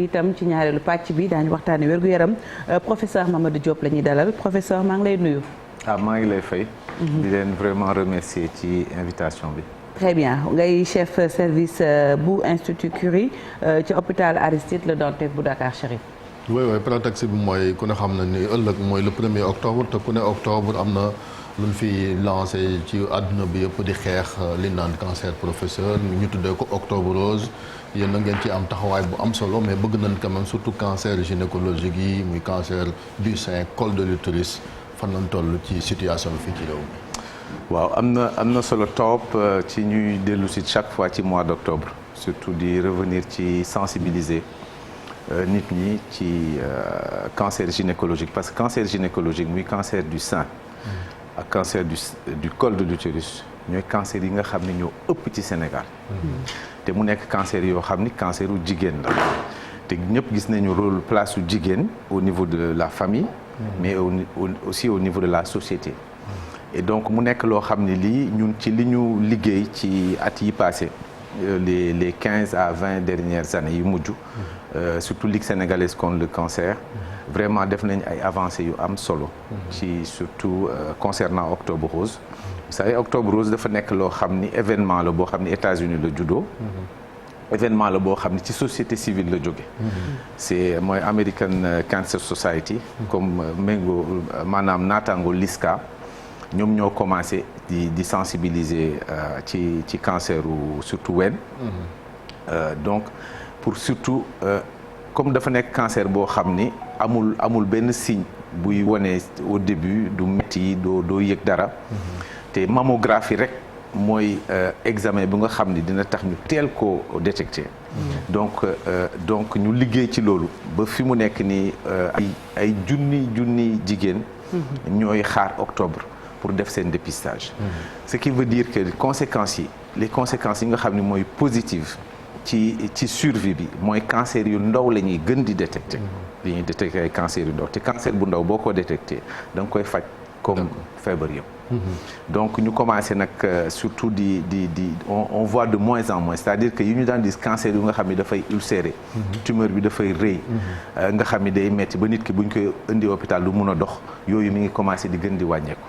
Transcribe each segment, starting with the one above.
itam ci ñaareelu pàcc bi daañu waxtaanee wér-gu-yaram professeur Mamadou Diop la ñuy dalal professeur maa ngi lay nuyu. maa ngi lay fay. di leen vraiment remercier ci invitation bi. très bien ngay chef service bu Institut Curie ci hôpital Aristide Le Dantec bu Dakar Chérif. oui prétexte bi mooy ku ne xam na ni ëllëg mooy le 1er octobre te ku ne octobre am na lu ñu fi lancé ci àdduna bi yëpp di xeex li naan cancer professeur ñu tuddee ko octobre rose. yéen na ngeen ci am taxawaay bu am solo mais bëgg nañ quand même surtout cancer gynécologique yi muy cancer du sein col de l'utérus fan lañ toll ci situation bi fii ci réew mi. waaw am na solo top ci ñuy dellu si chaque fois ci mois d'octobre surtout di revenir ci sensibiliser nit ñi ci cancer gynécologique parce que cancer gynécologique muy cancer du sein ak cancer du col de l'utérus ñooy cancer yi nga xam ne ñoo ëpp ci Sénégal. te mu nekk cancer yoo xam ni cancer u jigéen la te ñëpp gis nañu rôle place su jigéen au niveau de la famille mais aussi au niveau de la société et donc mu nekk loo xam ne lii ñun ci li ñu liggéey ci at yi passé les 15 à 20 dernières années yu mujj surtout Ligue sénégalaise contre le cancer vraiment def nañ ay avancées yu am solo ci surtout concernant Octobre Rose. Vous savez Octobre Rose dafa nekk loo xam ni événement la boo xam ni États-Unis la juddoo. événement la boo xam ni ci société civile la jóge c'est mooy American Cancer Society. comme méngoo maanaam naataango LISCA ñoom ñoo commencé di sensibiliser ci cancer surtout ween. donc pour surtout comme dafa nekk cancer boo xam ni amul benn signe buy wone au début du metti doo yëg dara. te mammographie rek mooy examen bu nga xam ni dina tax ñu teel koo détecter. donc ñu liggéey ci loolu ba fi mu nekk nii ay junni jigéen. ñooy xaar octobre pour def seen dépistage. ce qui veut dire que les conséquences yi nga xam ni mooy positive ci survie bi mooy cancer yu ndaw la ñuy gën di détecter. dañuy détecter ay cancer yu ndaw te cancer bu ndaw boo ko détecter da nga koy faj comme feebar yëpp. donc ñu commencé nag surtout on voit de moins en moins c'est-à-dire que yu ñu daan gis cancer yu nga xam ni dafay ulcéré. tumeur bi dafay rëy. nga xam ni day metti ba nit ki bu ñu koy indi hôpital du mun a dox yooyu mi ngi commencé di gën di wàññeeku.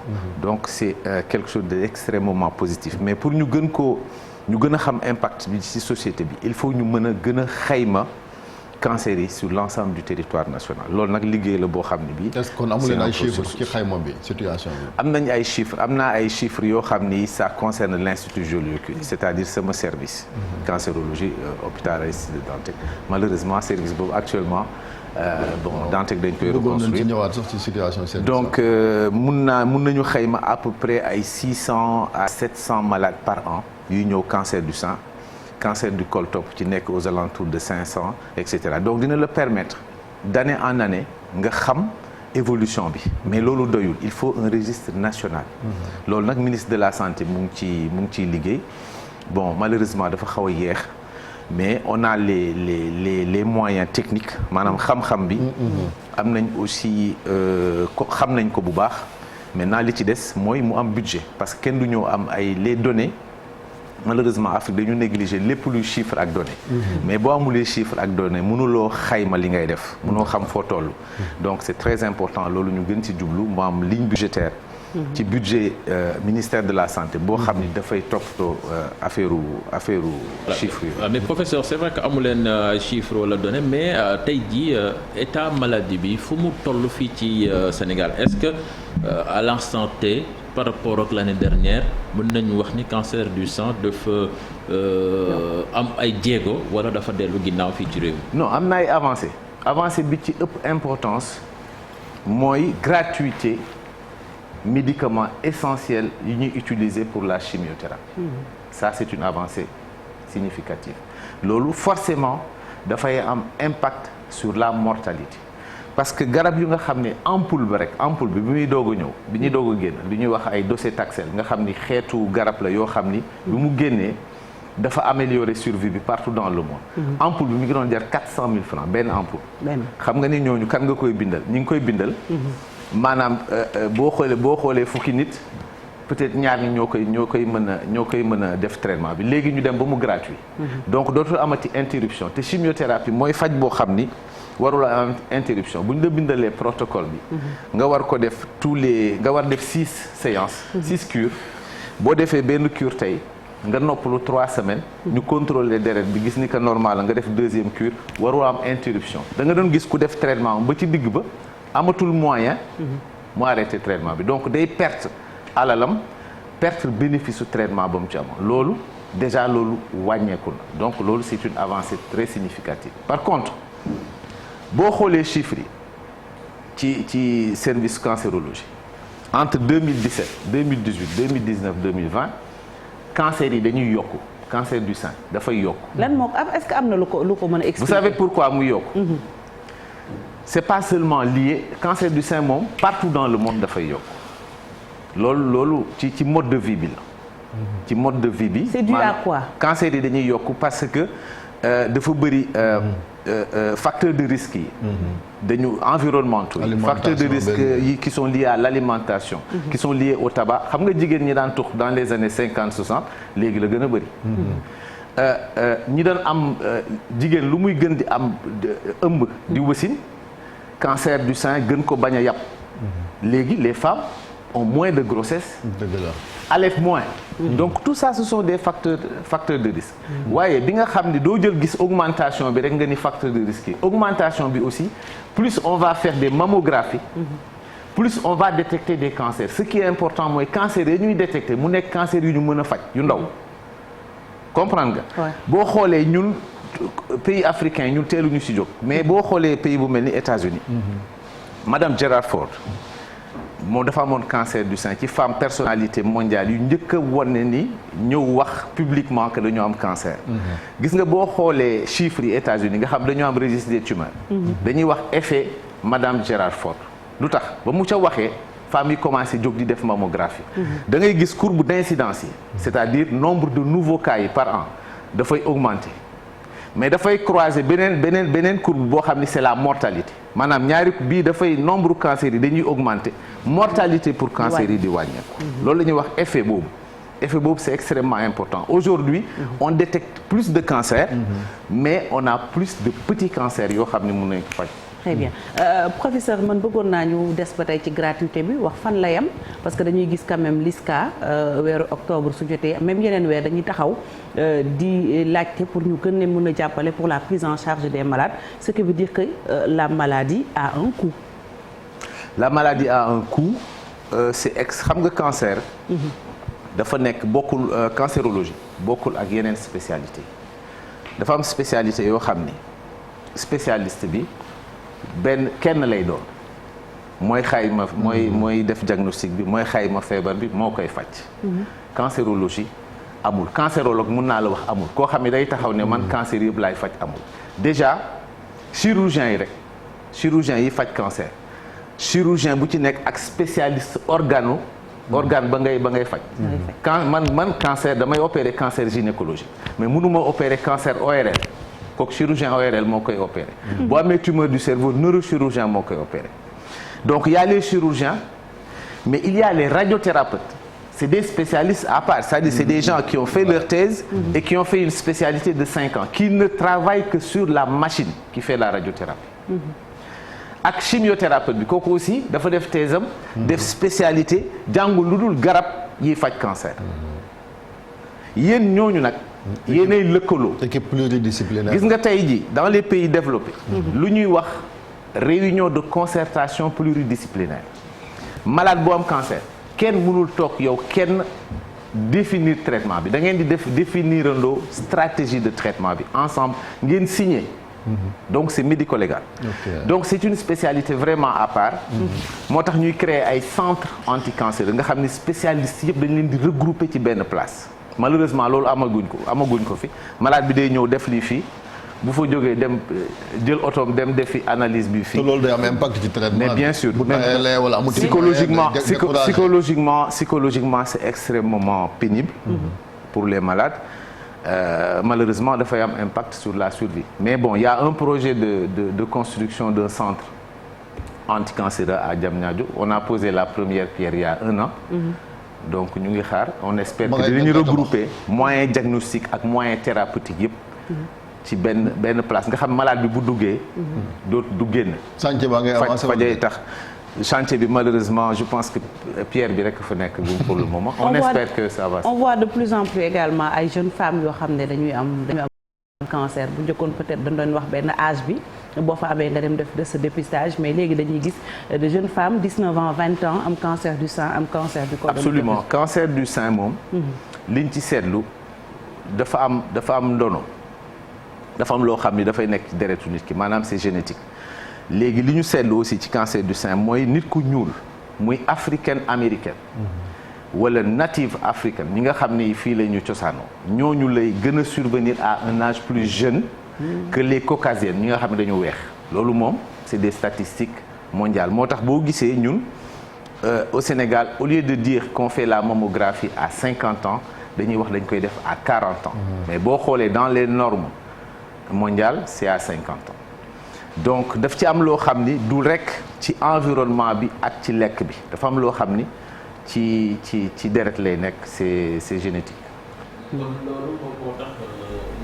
donc c'est quelque chose d'extrêmement positif mais pour ñu gën a xam impact bi ci société bi il faut ñu mën a gën a xayma cancer yi sur l'ensemble du territoire national loolu nag liggéey la boo xam ne bii. est-ce qu'on amu leen ay chiffres ci xayma bi situation bi. am nañ ay chiffres am naa ay chiffres yoo xam ni ça concerne l'Institut Joliot-Curie c'est-à-dire sama service. cancérologie hôpital Aristide Le Dantec malheureusement service boobu actuellement. Dantec dañ koy reconstruire ñëwaat sax ci situation service. donc mun nañu xayma à peu près ay 600 à 700 malades par an yuy ñëw cancer du sein. cancer du col topp ci nekk aux alentours de 500 etc. donc dina la permettre d'année en année nga xam évolution bi mais loolu doyul il faut un registre national. loolu nag ministre de la santé mu ngi ciy liggéey bon malheureusement dafa xaw a yéex mais on a les moyens techniques maanaam xam-xam bi. am nañ aussi xam nañ ko bu baax maintenant li ci des mooy mu am budget parce que kenn du ñëw am les données. malheureusement Afrique dañu négliger lépp luy chiffre ak données. mais boo amulee chiffre ak données mënuloo xayma li ngay def mënoo xam foo toll. donc c'est très important loolu ñu gën ci jublu mu am ligne budgétaire. ci budget ministère de la santé boo xam ni dafay toppatoo affaire chiffres yi. mais professeur c'est vrai que amu leen chiffre wala données mais tey jii état maladie bi fu mu toll fii ci Sénégal est-ce que à l'instant T par rapport ak l'année dernière mën nañu wax ni cancer du sang dafa am ay jéego wala dafa dellu ginnaaw fii ci réew mi. non am na ay avancée bi ci ëpp importance mooy gratuité médicaments essentiels yi ñuy utiliser pour la chimiothérapie. ça c'est une avancée significative loolu forcément dafay am impact sur la mortalité. parce que garab yu nga xam ne ampoule bi bi muy doog a ñëw bi ñuy doog a génn li ñuy wax ay docétaxel nga xam ni xeetu garab la yoo xam ni bi mu génnee dafa améliorer survie bi partout dans le monde. ampoule bi mi ngi doon jar 400 000 francs benn ampoule. xam nga ni ñooñu kan nga koy bindal ñi ngi koy bindal. maanaam boo xoolee fukki nit peut-être ñaar ñi ñoo koy mën a def traitement bi léegi ñu dem ba mu gratuit. donc dootul amati interruption te chimiothérapie mooy faj boo xam ni warula am interruption bu ñu la bindalee protocole bi. nga war ko def nga war def 6 séances. 6 cures boo defee benn cure tey nga noppalu 3 semaines. ñu contrôler deret bi gis ni que normal la nga def deuxième cure warul am interruption da nga doon gis ku def traitement ba ci digg ba amatul moyen. mu arrêté traitement bi donc day perte alalam perte bénéfice su traitement ba mu ci amoon loolu déjà loolu wàññeeku na donc loolu c'est une avancée très significative par contre boo xoolee chiffres yi ci service cancérologie entre 2017 2018 2019 2020 cancer yi dañuy yokku cancer du sein dafay yokku. lan moo est-ce que am na lu ko mën a expliquer. vous savez pourquoi muy yokku. c'est pas seulement lié cancer du sein moom partout dans le monde dafay yokk loolu ci mode de vie bi la. ci mode de vie bi. c'est dû à quoi. cancer yi dañuy yokk parce que dafa bëri facteurs de risque yi. dañu environnementaux yi. facteurs de risque yi qui sont liés à l'alimentation. qui sont liés au tabac xam nga jigéen ñi daan tux dans les années 50 60 léegi la gën a bëri. ñi doon am jigéen lu muy gën di am ëmb di wasin. cancer du sein gën ko bañ a yàpp léegi les femmes ont moins de grossesse allaitent moins donc tout ça ce sont des facteurs de risque waaye bi nga xam ni doo jël gis augmentation bi rek nga ni facteur de risque yi augmentation bi aussi plus on va faire des mammographies plus on va détecter des cancers ce qui est important mooy cancer yi ñuy détecter mu nekk cancer yu ñu mën a faj yu ndaw comprendre nga boo xoolee ñun pays africain ñun teeluñu ci jóg mais boo xoolee pays bu mel ni États-Unis madame Gerard Ford moom dafa amoon cancer du sein ci femme personnalité mondiale yu njëkk a wane ni ñëw wax publiquement que dañoo am cancer gis nga boo xoolee chiffres yi États-Unis nga xam dañoo am registre des tumeurs dañuy wax effet madame Gerard Ford lu tax ba mu ca waxee femmes yi commencé jóg di def mammographie da ngay gis courbe d'incidence yi c'est-à-dire nombre de nouveaux cas yi par an dafay augmenter mais dafay croiser beneen courbe boo xam ni c'est la mortalité maanaam ñaari bii dafay nombre cancer yi dañuy augmenter mortalité pour cancer yi di wàññeeku loolu la ñuy wax effet boobu c'est extrêmement important aujourd'hui on détecte plus de cancers mais on a plus de petits cancers yoo xam ne mën nañ ko faj. Très bien professeur man bëggoon naa ñu des ba tey ci gratuité bi wax fan la yem parce que dañuy gis quand même LISCA weeru octobre su jotee même yeneen weer dañuy taxaw di laajte pour ñu gën leen mën a jàppale pour la prise en charge des malades ce qui veut dire que la maladie a un coût. La maladie a un coût xam nga cancer. dafa nekk bokkul cancérologie bokkul ak yeneen spécialité dafa am spécialité yoo xam ni spécialiste bi. kenn lay doon mooy xayma mooy def diagnostic bi mooy xayma feebar bi moo koy faj. cancérologie amul cancérologue mun naa la wax amul koo xam ne day taxaw ne man cancer yëpp laay faj amul déjà chirurgien yi faj cancer chirurgien bu ci nekk ak spécialiste organe ba ngay faj. man cancer damay opérer cancer gynécologique mais mënuma opérer cancer ORL. kooku chirurgien ORL moo koy opérer. boo amee tumeur du cerveau neurochirurgien moo koy opérer. donc il y a les chirurgiens mais il y a les radiothérapeutes c'est des spécialistes à part c'est-à-dire c'est des gens qui ont fait leur thèse et qui ont fait une spécialité de 5 ans qui ne travaillent que sur la machine qui fait la radiothérapie. ak chimiothérapeute bi kooku aussi dafa def thèse am def spécialité jàngul lu dul garab yiy faj cancer. yéen ñooñu nag. yéenay lëkkaloo. équipe pluridisciplinaire. gis nga tey jii dans les pays développés. lu ñuy wax réunion de concertation pluridisciplinaire. malade bu am cancer kenn mënul toog yow kenn définir traitement bi da ngeen di définirandoo stratégie de traitement bi ensemble ngeen signer. donc c'est médico-légal. donc c'est une spécialité vraiment à part. moo tax ñuy créer ay centres anti-cancéreux nga xam ni spécialistes yëpp dañ leen di regrouper ci benn place. malheureusement loolu amaguñ ko fi malade bi day ñëw def lii fii bu fa jógee dem jël otoom dem defi analyse bi fii. te loolu day am impact ci traitement. mais bien sûr psychologiquement c'est extrêmement pénible. pour les malades. Malheureusement dafay am impact sur la survie mais bon il y a un projet de construction d'un centre anticancéreux à Diamniadio on a posé la première pierre il y a 1 an. donc ñu ngi xaar on espère que dinañu regrouper moyens diagnostiques ak moyens thérapeutiques yëpp ci benn place nga xam malade bi bu duggee du génn chantier baa ngay avancé fajay tax chantier bi malheureusement je pense que pierre bi rek fa nekk pour le moment on espère que ça va. On voit de plus en plus également ay jeunes femmes yoo xam ne dañuy am cancer bu njëkkoon peut-être dañ doon wax benn âge bi boo fa amee nga dem def de ce dépistage mais léegi dañuy gis de jeunes femmes 19 ans 20 ans am cancer du sein am cancer du col. Absolument cancer du sein moom liñ ci seetlu dafa am ndono dafa am loo xam ni dafay nekk ci deretu nit ki maanaam c'est génétique léegi li ñu seetlu aussi ci cancer du sein mooy nit ku ñuul muy africaine américaine wala native africaine ñi nga xam ni fii la ñu cosaanoo ñooñu lay gën a survenir à un âge plus jeune que les caucasiennes ñi nga xam ne dañu weex loolu moom c'est des statistiques mondiales moo tax boo gisee ñun au Sénégal au lieu de dire qu'on fait la mammographie à 50 ans dañuy wax dañ koy def à 40 ans mais boo xoolee dans les normes mondiales c'est à 50 ans donc daf ci am loo xam ni du rekk ci environnement bi ak ci lekk bi dafa am loo xam ni ci deret lay nekk c'est génétique. kon loolu moo tax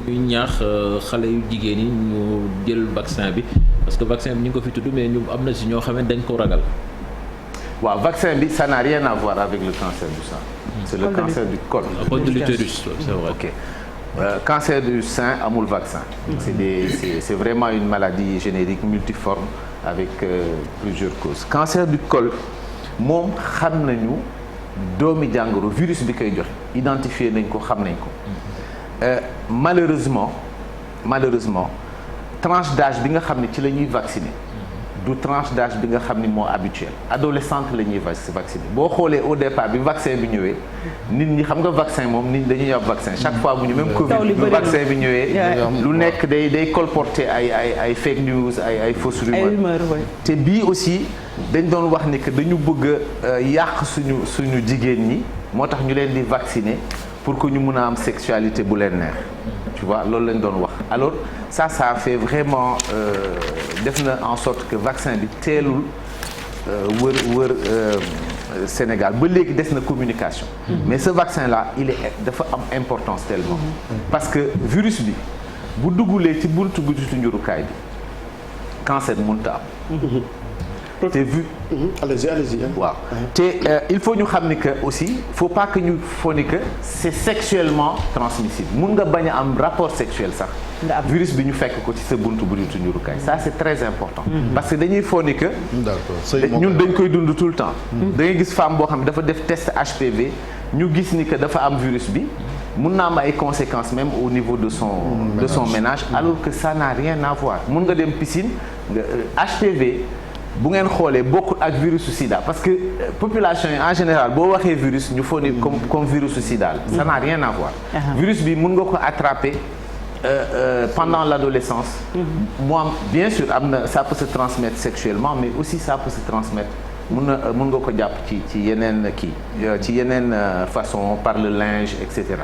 ñuy ñaax xale yu jigéen yi ñu jël vaccin bi parce que vaccin bi ñu ngi ko fi tudd mais ñu am na si ñoo xam ne dañ ko ragal. waaw vaccin bi ça n'a rien à voir avec le cancer du sein. c'est le cancer du col. Col de l'utérus, c'est vrai. Ok. Cancer du sein amul vaccin. C'est vraiment une maladie générique multiforme avec plusieurs causes. Cancer du col moom xam nañu doomi jàngoro virus bi koy joxe identifié nañ ko xam nañ ko malheureusement tranche d'âge bi nga xam ne ci la ñuy vacciner du tranche d'âge bi nga xam ni moo habituel adolescente la ñuy vacciner boo xoolee au départ bi vaccin bi ñëwee nit ñi xam nga vaccin moom nit ñi dañuy yab vaccin chaque fois bu ñu même Covid bu vaccin bi ñëwee lu nekk day colporter ay fake news ay fausses rumeurs te bii aussi dañ doon wax ni que dañu bëgg a yàq suñu jigéen ñi moo tax ñu leen di vacciner pour que ñu mun a am sexualité bu leen neex tu vois loolu lañ doon wax alors ça a fait vraiment def na en sorte que vaccin bi teelul wër Sénégal ba léegi des na communication mais ce vaccin là dafa am importance tellement parce que virus bi bu duggulee ci buntu njurukaay bi cancer mënta am te vu allez-y waaw te il faut ñu xam ni que aussi faut pas que ñu fo ni que c'est sexuellement transmissible mun nga bañ a am rapport sexuel sax virus bi ñu fekk ko ci sa buntu njurukaay ça c'est très important parce que dañuy fo ni que ñun dañ koy dund tout le temps da ngay gis femme boo xam ne dafa def test HPV ñu gis ni que dafa am virus bi mun na am ay conséquences même au niveau de son ménage alors que ça n'a rien à voir mun nga dem piscine HPV bu ngeen xoolee bokkul ak virusu sida parce que population yi en général boo waxee virus ñu foog ni comme virusu sida la ça n'a rien à voir virus bi mun nga ko attraper pendant l'adolescence moi bien sûr am na ça peut se transmettre sexuellement mais aussi ça peut se transmettre mun nga ko jàpp ci yeneen ci yeneen façon par le linge et cetera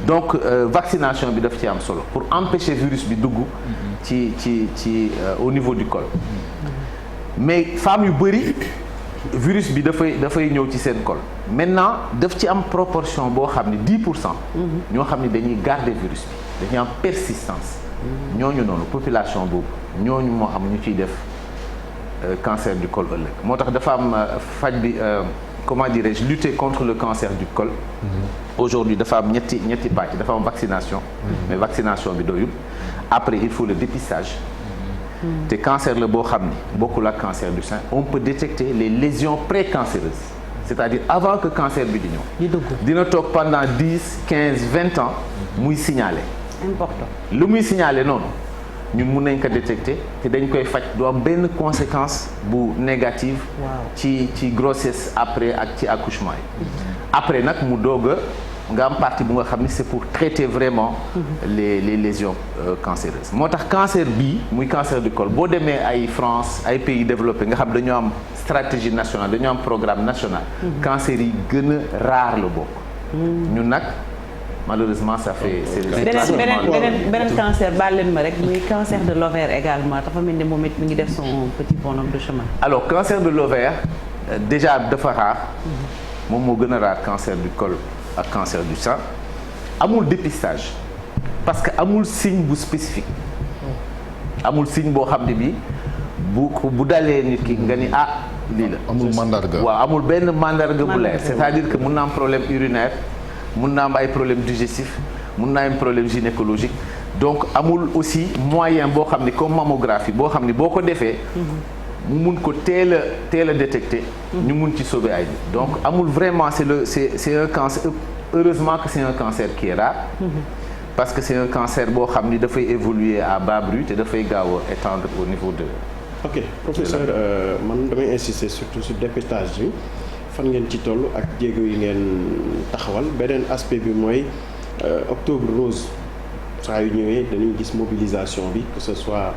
donc vaccination bi daf ci am solo pour empêcher virus bi dugg ci au niveau du col mais femmes yu bëri virus bi dafay ñëw ci seen col maintenant daf ci am proportion boo xam ni 10% ñoo xam ni dañuy garder virus bi dañuy am persistance ñooñu noonu population boobu ñooñu moo xam ñu ciy def cancer du col ëllëg moo tax dafa am faj bi comment dirais-je lutter contre le cancer du col aujourd'hui dafa am ñetti pàcc dafa am vaccination mais vaccination bi doyul après il faut le dépistage te cancer la boo xam ni bokkul ak cancer du sein on peut détecter les lésions précancéreuses c'est-à-dire avant que cancer bi di ñëw dina toog pendant 10 15 20 ans muy signaler important lu muy signaler noonu ñun mun nañ ko détecter te dañ koy faj du am benn conséquence bu négative ci grossesse après ak ci accouchement yi après nag mu doog a nga am partie bu nga xam ni c'est pour traiter vraiment les lésions cancéreuses moo tax cancer bii muy cancer du col boo demee ay France ay pays développés nga xam dañoo am stratégie nationale dañoo am programme national cancer yi gën a rare la bokk ñun nag malheureusement ça fait beneen cancer baal leen ma rek muy cancer de l'ovaire également dafa mel ni moom it mi ngi def son petit bonhomme de chemin alors cancer de l'ovaire déjà dafa rare moom moo gën a rare cancer du col ak cancer du sein amul dépistage parce que amul signe bu spécifique amul signe boo xam ne bi bu dalee nit ki nga ni lii la. amul mandarga. waaw amul benn mandarga bu leer c'est-à-dire que mun na am problème urinaire mun na am ay problème digestif mun na am problème gynécologique donc amul aussi moyen boo xam ni comme mammographie boo xam ni boo ko defee mu mun ko teel a détecter ñu mun ci sauver ay nit donc amul vraiment c'est un cancer heureusement que c'est un cancer qui est rare parce que c'est un cancer boo xam ni dafay évoluer à bas bruit te dafay gaaw a étendre au niveau de ok professeur man damay insister surtout sur dépistage bi fan ngeen ci toll ak jéego yi ngeen taxawal beneen aspect bi mooy octobre rose saa yu ñëwee dañuy gis mobilisation bi que ce soit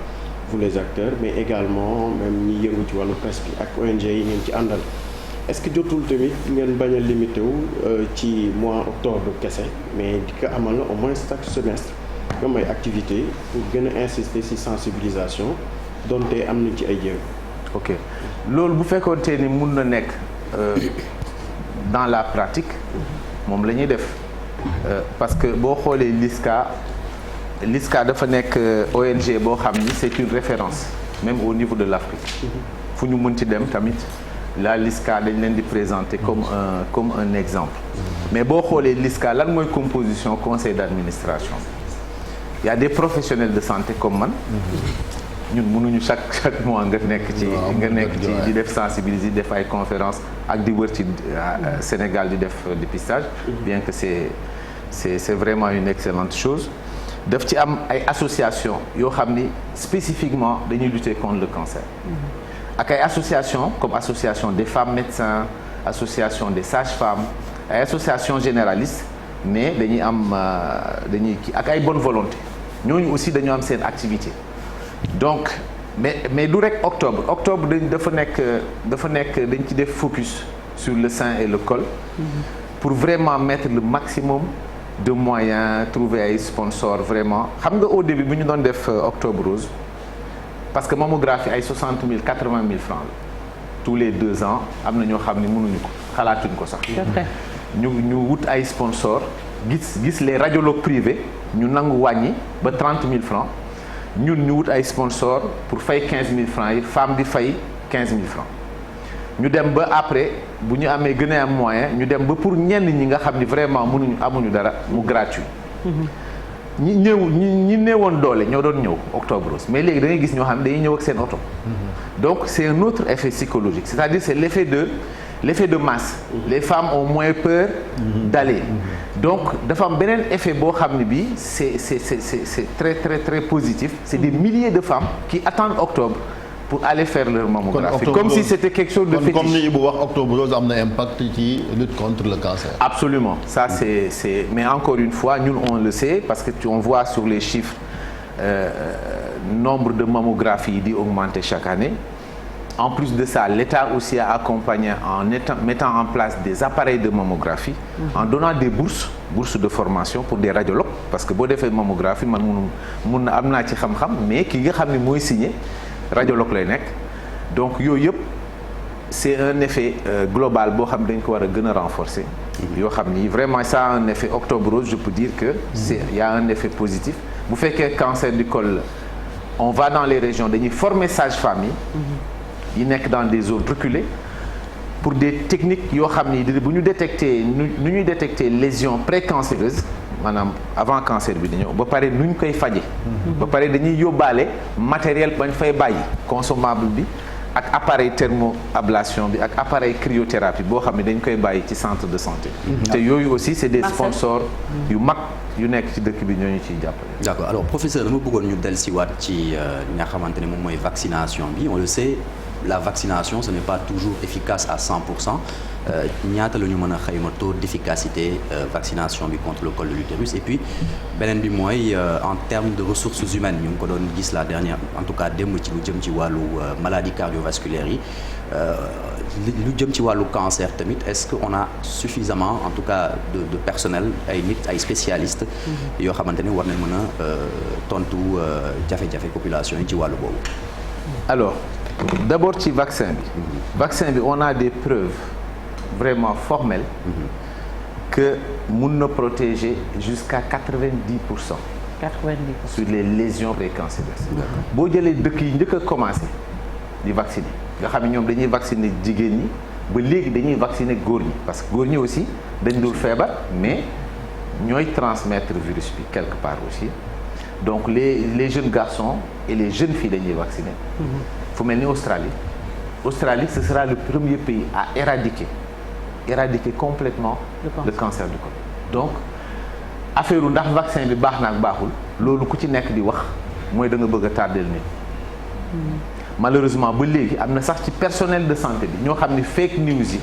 vous les acteurs mais également même ñi yëngu ci wàllu presse bi ak ONG yi ngeen ci àndal est-ce que jotul tamit ngeen bañ a limité wu ci mois octobre kese mais di ko amal au moins chaque semestre nga may activité pour gën a insister ci sensibilisation donte am na ci ay jéego. ok loolu bu fekkoonte ni mun na nekk dans la pratique moom la ñuy def parce que boo xoolee LISCA dafa nekk ONG boo xam ni c'est une référence même au niveau de l'Afrique fu ñu mën ci dem tamit la LISCA dañ leen di présenter comme un exemple mais boo xoolee LISCA lan mooy composition conseil d'administration il y a des professionnels de santé comme man ñun mënuñu chaque mois nga nekk ci di def sensibiliser def ay conférences ak di wër ci Sénégal di def dépistage bien que c'est vraiment une excellente chose daf ci am ay association yoo xam ni spécifiquement dañuy lutter contre le cancer ak ay association comme association des femmes médecins association des sages-femmes ay association généralistes mais dañuy am ak ay bonne volonté ñooñu aussi dañoo am seen activité donc mais du rek octobre dafa nekk dañ ci def focus sur le sein et le col pour vraiment mettre le maximum de moyens trouver ay sponsors vraiment xam nga au début bu ñu doon def octobre rose parce que mammographie ay 60 000 80 000 francs la tous les 2 ans am na ñoo xam ne mënuñu ko xalaatuñ ko sax ñu wut ay sponsors gis les radiologues privés ñu nangu wàññi ba 30 000 francs ñun ñu wut ay sponsors pour fay 15 000 francs yi femme bi fay 15 000 francs ñu dem ba après bu ñu amee gën a am moyen ñu dem ba pour ñenn ñi nga xam ni vraiment amuñu dara mu gratuit ñi néewoon doole ñoo doon ñëw octobre rose mais léegi da ngay gis ñoo xam ne dañuy ñëw ak seen oto donc c'est un autre effet psychologique c'est-à-dire c'est l'effet de masse les femmes ont moins peur d'aller donc dafa am beneen effet boo xam ne bi c'est très très très positif c'est des milliers de femmes qui attendent octobre pour aller faire leur mammographie comme si c'était quelque chose de fétiche. Comme ni Ibou wax octobre rose am na impact ci lutte contre le cancer. Absolument ça c'est mais encore une fois ñun on le sait parce que on voit sur les chiffres nombre de mammographies yi di augmenter chaque année en plus de ça l'État aussi a accompagné en mettant en place des appareils de mammographie en donnant des bourses de formation pour des radiologues parce que boo defee mammographie man mun na am naa ci xam-xam mais ki nga xam ne mooy signé radiologue lay nekk donc yooyu yëpp c'est un effet global boo xam dañ ko war a gën a renforcer yoo xam ni vraiment ça a un effet octobre rose je peux dire que il y a un effet positif bu fekkee cancer du col on va dans les régions dañuy former sage-femme yi nekk dans des zones reculées pour des techniques yoo xam ni bu ñu détecter nu ñuy détecter lésions précancéreuses maanaam avant cancer bi di ñëw ba pare nu ñu koy faje ba pare dañuy yóbbaale matériel bañ fay bàyyi consommable bi ak appareil thermoablation bi ak appareil cryothérapie boo xam ne dañ koy bàyyi ci centre de santé te yooyu aussi c'est des sponsors yu mag yu nekk ci dëkk bi ñoo ñu ciy jàppale. D'accord alors professeur dama bëggoon ñu dellusiwaat ci li nga xamante ne moom mooy vaccination bi on le sait la vaccination ce n'est pas toujours efficace à 100%. ñaata la ñu mën a xayma taux d'efficacité vaccination bi contre le col de l'utérus et puis beneen bi mooy en termes de ressources humaines ñu ngi ko doon gis la dernière en tout cas démb ci lu jëm ci wàllu maladies cardiovasculaires yi lu jëm ci wàllu cancer tamit est-ce que on a suffisamment en tout cas de personnel ay nit ay spécialistes yoo xamante ne war nañ mën a tontu jafe-jafe population yi ci wàllu boobu. Alors d'abord ci vaccin bi on a des preuves vraiment formelle que mun na protéger jusqu'à 90%. 90%. Sur les lésions précancéreuses. boo jëlee dëkk yi njëkk a commencé di vacciner nga xam ne ñoom dañuy vacciner jigéen ñi ba léegi dañuy vacciner góor ñi parce que góor ñi aussi dañ dul feebar mais ñooy transmettre virus bi quelque part aussi donc les jeunes garçons et les jeunes filles dañuy vacciner. fu mel ni Australie ce sera le premier pays à éradiquer complètement le cancer du côlon. Donc affaire u ndax vaccin bi baax na ak baaxul loolu ku ci nekk di wax mooy da nga bëgg a tardel nit. Malheureusement ba léegi am na sax ci personnel de santé bi ñoo xam ni fake news yi.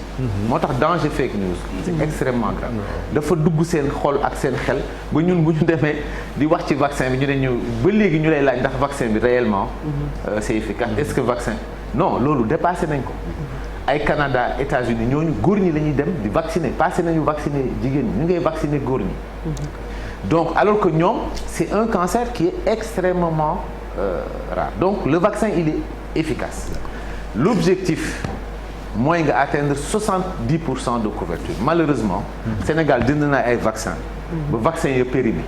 moo tax danger fake news. c'est extrêmement grave. dafa dugg seen xol ak seen xel ba ñun bu ñu demee di wax ci vaccin bi ñu ne ñu ba léegi ñu lay laaj ndax vaccin bi réellement. c'est efficace est-ce que vaccin non loolu dépassé nañ ko. ay Canada États-Unis ñooñu góor ñi la ñuy dem di vacciner passé nañu vacciner jigéen ñi ñu ngay vacciner góor ñi. Donc alors que ñoom c'est un cancer qui est extrêmement rare donc le vaccin il est efficace. L'objectif mooy nga atteindre 70% de couverture malheureusement. Sénégal dindi na ay vaccin ba vaccin ya périmé.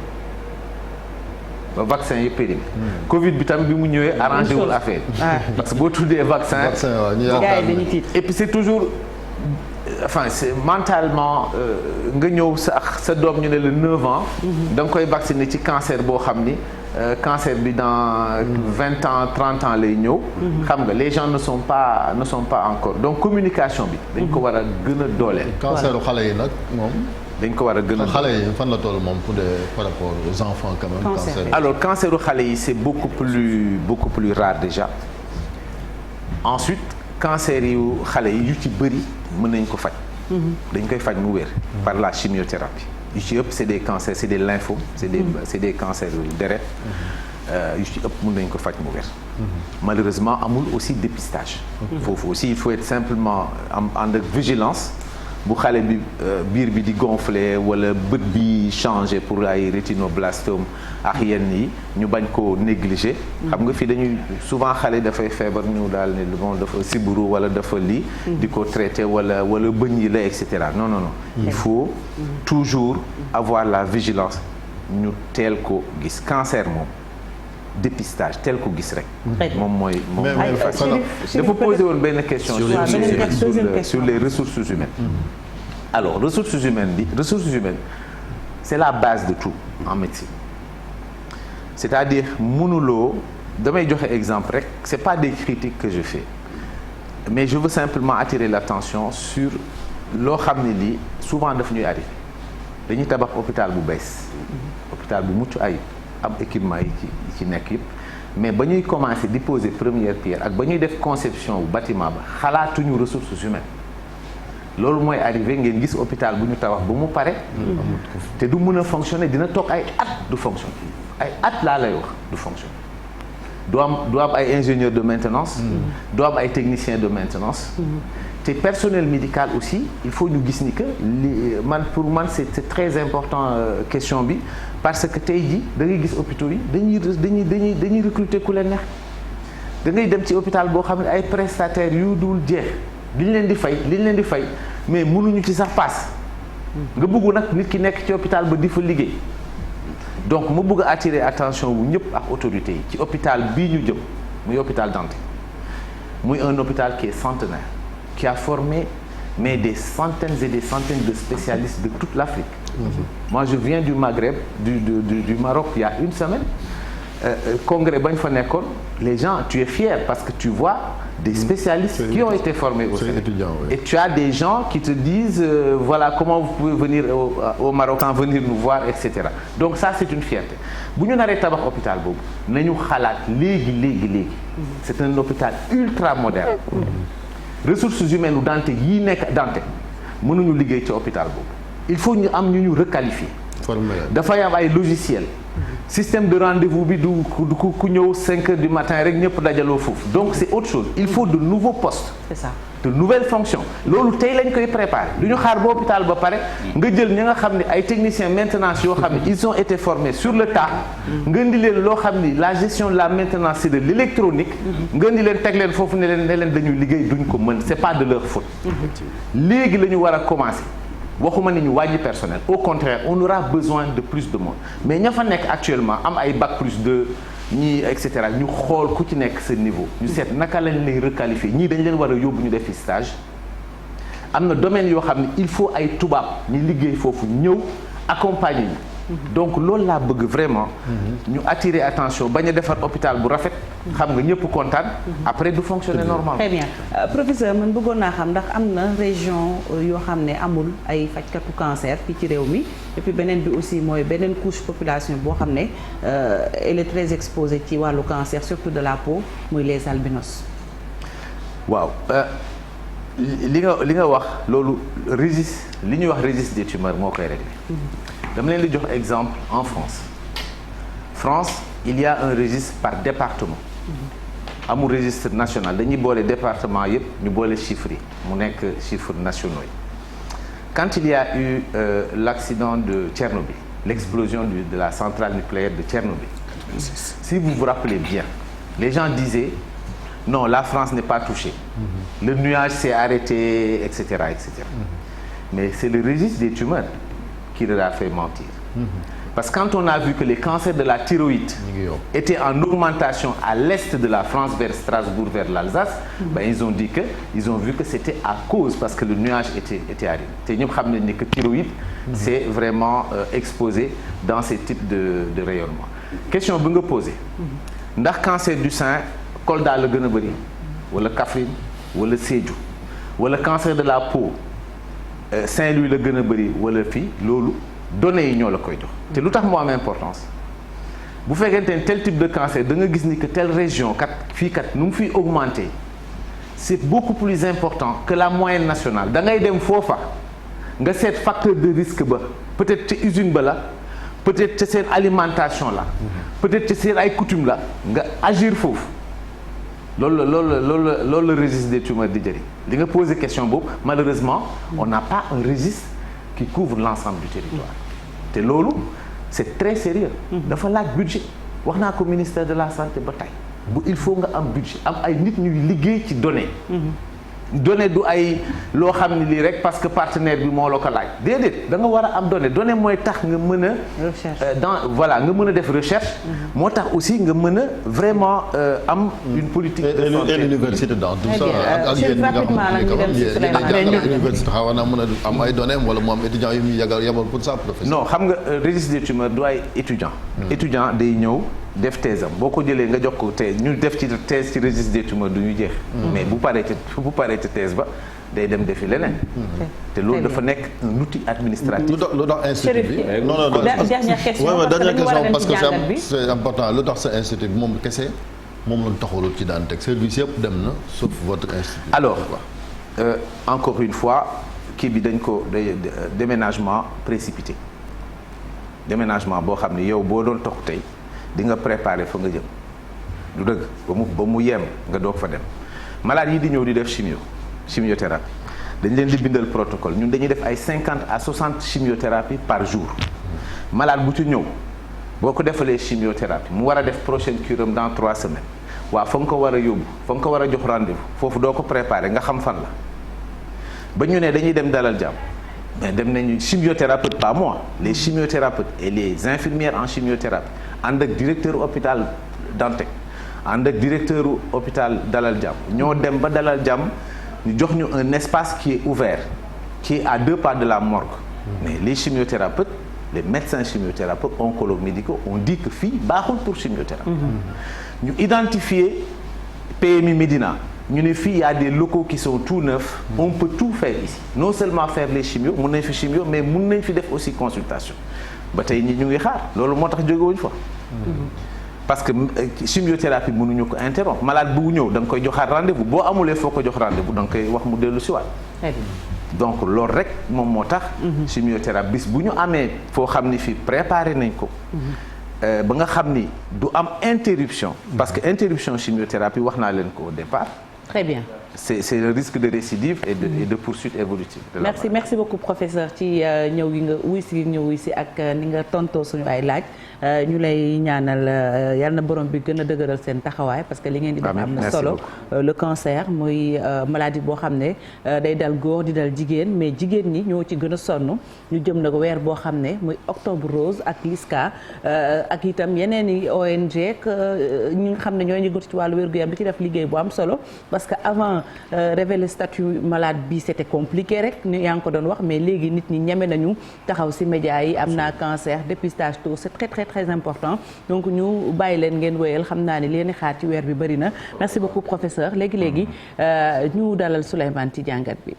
Covid bi tam bi mu ñëwee arrangé wul affaire parce que boo tuddee vaccin et puis c'est toujours enfin c'est mentalement nga ñëw sa doom ñu ne la 9 ans da nga koy vacciner ci cancer boo xam ni cancer bi dans 20 ans 30 ans lay ñëw xam nga les gens ne sont pas encore donc communication bi dañ ko war a gën a dooleel canceru xale yi nag moom dañ ko war a gën a xale yi fan la toll moom par rapport aux enfants quand même. Cancer. Alors canceru xale yi c'est beaucoup plus rare déjà. Ensuite cancer yu xale yi yu ci bëri mën nañ ko faj. dañ koy faj mu wér. par la chimiothérapie. yu ci ëpp c'est des cancers c'est des lymphomes c'est des cancers yu deret. yu ci ëpp mën nañ ko faj mu wér. Malheureusement amul aussi dépistage. foofu aussi il faut être simplement ànd ak vigilance. bu xale bi biir bi di gonfler wala bët bi changer pour ay rétinoblastome ak yenn yi ñu bañ koo négliger. xam nga fii dañuy souvent xale dafay feebar ñu daal ne bon dafa siburu wala dafa lii. di ko traiter wala bëñ yi la et cetera non. il faut toujours avoir la vigilance ñu teel ko gis cancer moom. dépistage tel ko gis rek. moom mooy facile. dafa posé woon benn question. sur les ressources humaines. Alors ressources humaines c'est la base de tout en médecine. C'est-à-dire mënuloo damay joxe exemple rek c'est pas des critiques que je fais mais je veux simplement attirer l'attention sur loo xam ne lii souvent daf ñuy arrivé dañuy tabax hôpital bu bees. hôpital bu mucc ayib. am équipement yi ci nekk yëpp mais ba ñuy commencer di poser première pierre ak ba ñuy def conception bu bâtiment ba xalaatuñu ressources humaines loolu mooy arrivé ngeen gis hôpital bu ñu tabax ba mu pare te du mën a fonctionner dina toog ay at du fonctionner ay at laa lay wax du fonctionner du am ay ingénieur de maintenance du am ay technicien de maintenance te personnel médical aussi il faut ñu gis ni que pour man c'est très important question bi parce que tey jii da ngay gis hôpitaux yi dañuy recruter ku leen neex da ngay dem ci hôpital boo xam ne ay prestataires yu dul jeex li ñu leen di fay mais mënuñu ci sax paas nga bëgg nag nit ki nekk ci hôpital ba di fa liggéey donc ma bëgg a attirer attention wu ñëpp ak autorités yi ci hôpital bii ñu jëm muy hôpital Dantec muy un hôpital qui est centenaire qui a formé mais des centaines et des centaines de spécialistes de toute l'Afrique. Moi je viens du Maghreb du Maroc il y a une semaine congrès bañ fa nekkoon les gens tu es fier parce que tu vois des spécialistes qui ont été formés au Sénégal et tu as des gens qui te disent voilà comment vous pouvez venir au Maroc venir nous voir etc. Donc ça c'est une fierté bu ñu naree tabax hôpital boobu nañu xalaat léegi c'est un hôpital ultra moderne ressources humaines u Dantec yii nekk Dantec mënuñu liggéey ci hôpital boobu il faut ñu am ñu requalifier dafay am ay logiciel système de rendez-vous bi du ku ñëw 5 heures du matin rek ñëpp dajaloo foofu donc c'est autre chose il faut de nouveaux postes c'est ça de nouvelles fonctions loolu tey lañ koy préparer du ñu xaar ba hôpital ba pare nga jël ñi nga xam ne ay techniciens maintenance yoo xam ne ils ont été formés sur le tas nga indi leen loo xam ni la gestion de la maintenance c'est de l'électronique nga indi leen teg leen foofu ne leen dañuy liggéey duñ ko mën c'est pas de leur faute léegi la ñu war a commencer waxuma ni ñu wàññi personnel au contraire on aura besoin de plus de monde mais ña fa nekk actuellement am ay bac plus 2 ñii et cetera ñu xool ku ci nekk sa niveau ñu seet naka lañ lay requalifier ñii dañ leen war a yóbbu ñu defi stage am na domaine yoo xam ne il faut ay tubaab ñu liggéey foofu ñëw accompagner ñu donc loolu laa bëgg vraiment ñu attirer attention bañ a defar hôpital bu rafet xam nga ñëpp kontaan après du fonctionner normalement. Très bien professeur man bëggoon naa xam ndax am na région yoo xam ne amul ay fajkatu cancer fii ci réew mi et puis beneen bi aussi mooy beneen couche population boo xam ne elle est très exposée ci wàllu cancer surtout de la peau muy les albinos. waaw li nga wax loolu registre li ñuy wax registre des tumeurs moo koy régler. dama leen di jox exemple en France il y a un registre par département amul registre national dañuy boole département yëpp ñu boole chiffres yi mu nekk chiffres nationaux yi quand il y a eu l'accident de Tchernobyl l'explosion de la centrale nucléaire de Tchernobyl si vous vous rappelez bien les gens disaient non la France n'est pas touchée le nuage s'est arrêté etc mais c'est le registre des tumeurs qui leur a fait mentir. Parce que quand on a vu que les cancers de la thyroïde étaient en augmentation à l'est de la France, vers Strasbourg, vers l'Alsace, ils ont vu que c'était à cause, parce que le nuage était aride. Et nous savons que la thyroïde, c'est vraiment exposé dans ces types de rayonnement. Question que vous me posez. Ndax cancer du sein, Kolda le gën a bëri, wala Kaffrine, wala Sédhiou, wala cancer de la peau, Saint-Louis la gën a bëri wala fii loolu données yi ñoo la koy jox te lu tax moo am importance bu fekkente ne tel type de cancer da nga gis ni que telle région kat fii kat nu mu fiy augmenter c'est beaucoup plus important que la moyenne nationale da ngay dem foofa nga seet facteur de risque ba peut-être ca usine ba la peut-être ca seen alimentation la peut-être ca seen ay coutume la nga agir foofu loolu le registre des tumeurs di jëriñ li nga posé question boobu malheureusement on n'a pas un registre qui couvre l'ensemble du territoire te loolu c'est très sérieux dafa laaj budget wax naa ko ministère de la santé ba tey il faut nga am budget am ay nit ñuy liggéey ci données données du ay loo xam ne lii rek parce que partenaire bi moo la ko laaj déedéet da nga war a am données mooy tax nga mën a nga mën a def recherche moo tax aussi nga mën a vraiment am une politique de santé et l'université dans tout ça ak yéen ñi nga xam ne université xaw naa mën a am ay données wala mu am étudiants yu muy yabal pour ça professeur non xam nga registre des tumeurs du ay étudiant day ñëw def thèse am boo ko jëlee nga jox ko thèse ñu def ci thèse ci registre des tumeurs du ñu jeex mais bu paree ci thèse ba day dem defi leneen te loolu dafa nekk un outil administratif lu tax institut bi non dernière question parce que c'est important lu tax sa institut bi moom kese moom lañ taxawul ci daan teg service yëpp dem na sauf votre institut alors encore une fois kii bi dañ ko déménagement précipité déménagement boo xam ne yow boo doon toog tey di nga préparer fa nga jëm du dëgg ba mu yem nga doog fa dem malade yi di ñëw di def chimiothérapie dañ leen di bindal protocole ñun dañuy def ay 50 à 60 chimiothérapie par jour malade bu ci ñëw boo ko defalee chimiothérapie mu war a def prochaine cure am dans 3 semaines waaw fa nga ko war a yóbbu fa nga ko war a jox rendez-vous foofu doo ko préparer nga xam fan la ba ñu ne dañuy dem dalal jàmm mais dem nañu chimiothérapeute pas moi les chimiothérapeutes et les infirmières en chimiothérapie ànd ak directeur hôpital Dantec ànd ak directeur hôpital Dalal Jàmm ñoo dem ba Dalal Jàmm ñu jox ñu un espace qui est ouvert qui est à 2 pas de la morgue mais les chimiothérapeutes les médecins chimiothérapeutes oncologues médicaux ont dit que fii baaxul pour chimiothérapie ñu identifier PMI Médina ñu ne fii y a des locaux qui sont tout neufs on peut tout faire ici non seulement faire les chimios mun nañ fi chimio mais mun nañ fi def aussi consultation ba tey ñi ñu ngi xaar loolu moo tax jógewuñ fa parce que chimiothérapie mënuñu ko interrompre malade bu ñëw da nga koy joxaat rendez-vous boo amulee foo ko jox rendez-vous da nga koy wax mu dellu si waat donc loolu rek moom moo tax chimiothérapie bis bu ñu amee foo xam ni fii préparé nañ ko ba nga xam ni du am interruption parce que interruption chimiothérapie wax naa leen ko au départ Très bien. C'est le risque de récidive et de poursuite évolutive. Merci beaucoup professeur ci ñëw gi nga wuy si ak ni nga tontoo suñu ay laaj ñu lay ñaanal yal na borom bi gën a dëgëral seen taxawaay parce que li ngeen di def am na solo. Le cancer muy maladie boo xam ne day dal góor di dal jigéen mais jigéen ñi ñoo ci gën a sonn ñu jëm nag weer boo xam ne muy octobre rose ak LISCA ak itam yeneen i ONG ak ñi nga xam ne ñoo yëngatu ci wàllu wér-gu-yaram di ci def liggéey bu am solo parce que avant révéler statut malade bi c'était compliqué rek ni yaa ngi ko doon wax mais léegi nit ñi ñeme nañu taxaw ci médias yi am naa cancer dépistage tôt c'est très important donc ñu bàyyi leen ngeen wéyal xam naa ni leen xaar ci weer bi bari na merci beaucoup professeur léegi ñu dalal Souleymane ci jàngat bi.